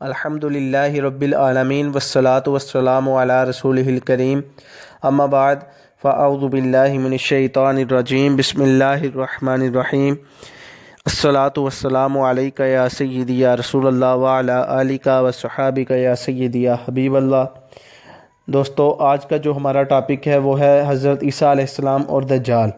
الحمدللہ رب العالمین والصلاة والسلام علی رسولہ الکریم اما بعد فاعوذ باللہ من الشیطان الرجیم بسم اللہ الرحمن الرحیم الصلاة والسلام علیکہ یا سیدی یا رسول اللہ وعلی آلکہ وصحابکہ یا سیدی یا حبیب اللہ۔ دوستو، آج کا جو ہمارا ٹاپک ہے وہ ہے حضرت عیسیٰ علیہ السلام اور دجال۔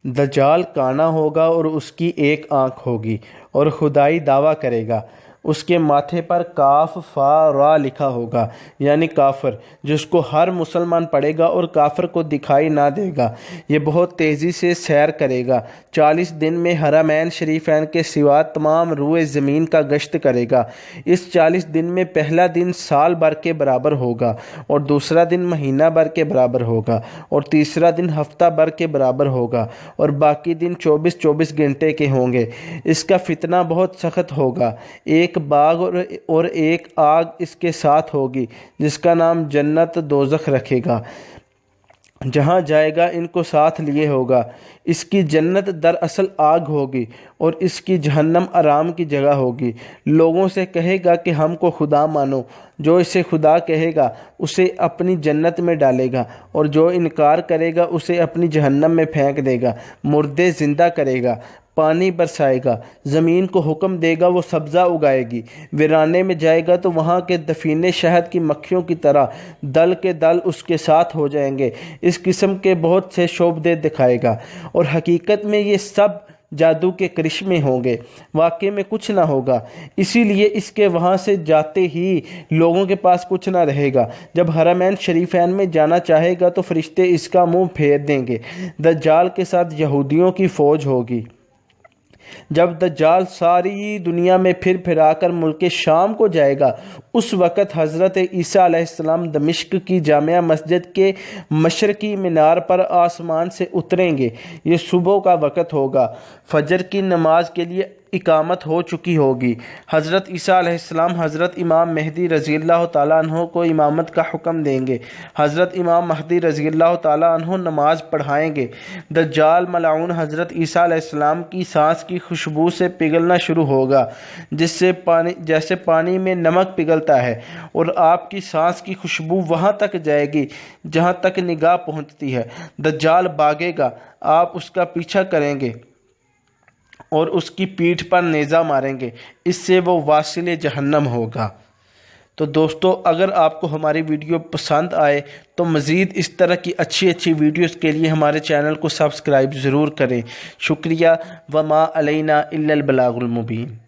دجال کانا ہوگا اور اس کی ایک آنکھ ہوگی اور خدائی دعویٰ کرے گا۔ اس کے ماتھے پر کاف فا را لکھا ہوگا، یعنی کافر، جس کو ہر مسلمان پڑھے گا اور کافر کو دکھائی نہ دے گا۔ یہ بہت تیزی سے سیر کرے گا، 40 دن میں حرمین شریفین کے سوا تمام روئے زمین کا گشت کرے گا۔ اس 40 دن میں پہلا دن سال بھر کے برابر ہوگا اور دوسرا دن مہینہ بھر کے برابر ہوگا اور تیسرا دن ہفتہ بھر کے برابر ہوگا اور باقی دن 24 گھنٹے کے ہوں گے۔ اس کا فتنہ بہت سخت ہوگا۔ ایک باغ اور ایک آگ اس کے ساتھ ہوگی، جس کا نام جنت دوزخ رکھے گا۔ جہاں جائے گا ان کو ساتھ لیے ہوگا۔ اس کی جنت دراصل آگ ہوگی اور اس کی جہنم آرام کی جگہ ہوگی۔ لوگوں سے کہے گا کہ ہم کو خدا مانو۔ جو اسے خدا کہے گا اسے اپنی جنت میں ڈالے گا اور جو انکار کرے گا اسے اپنی جہنم میں پھینک دے گا۔ مردے زندہ کرے گا، پانی برسائے گا، زمین کو حکم دے گا وہ سبزہ اگائے گی۔ ویرانے میں جائے گا تو وہاں کے دفینے شہد کی مکھیوں کی طرح دل کے دل اس کے ساتھ ہو جائیں گے۔ اس قسم کے بہت سے شعبدے دکھائے گا اور حقیقت میں یہ سب جادو کے کرشمے ہوں گے، واقع میں کچھ نہ ہوگا۔ اسی لیے اس کے وہاں سے جاتے ہی لوگوں کے پاس کچھ نہ رہے گا۔ جب حرمین شریفین میں جانا چاہے گا تو فرشتے اس کا منہ پھیر دیں گے۔ دجال کے ساتھ یہودیوں کی فوج ہوگی۔ جب دجال ساری دنیا میں پھرا کر ملک شام کو جائے گا، اس وقت حضرت عیسیٰ علیہ السلام دمشق کی جامع مسجد کے مشرقی مینار پر آسمان سے اتریں گے۔ یہ صبح کا وقت ہوگا، فجر کی نماز کے لیے اقامت ہو چکی ہوگی۔ حضرت عیسیٰ علیہ السلام حضرت امام مہدی رضی اللہ تعالیٰ عنہ کو امامت کا حکم دیں گے۔ حضرت امام مہدی رضی اللہ تعالیٰ عنہ نماز پڑھائیں گے۔ دجال ملعون حضرت عیسیٰ علیہ السلام کی سانس کی خوشبو سے پگھلنا شروع ہوگا، جیسے پانی میں نمک پگھلتا ہے، اور آپ کی سانس کی خوشبو وہاں تک جائے گی جہاں تک نگاہ پہنچتی ہے۔ دجال بھاگے گا، آپ اس کا پیچھا کریں گے اور اس کی پیٹھ پر نیزہ ماریں گے، اس سے وہ واصل جہنم ہوگا۔ تو دوستو، اگر آپ کو ہماری ویڈیو پسند آئے تو مزید اس طرح کی اچھی ویڈیوز کے لیے ہمارے چینل کو سبسکرائب ضرور کریں۔ شکریہ۔ وما علینا الا البلاغ المبین۔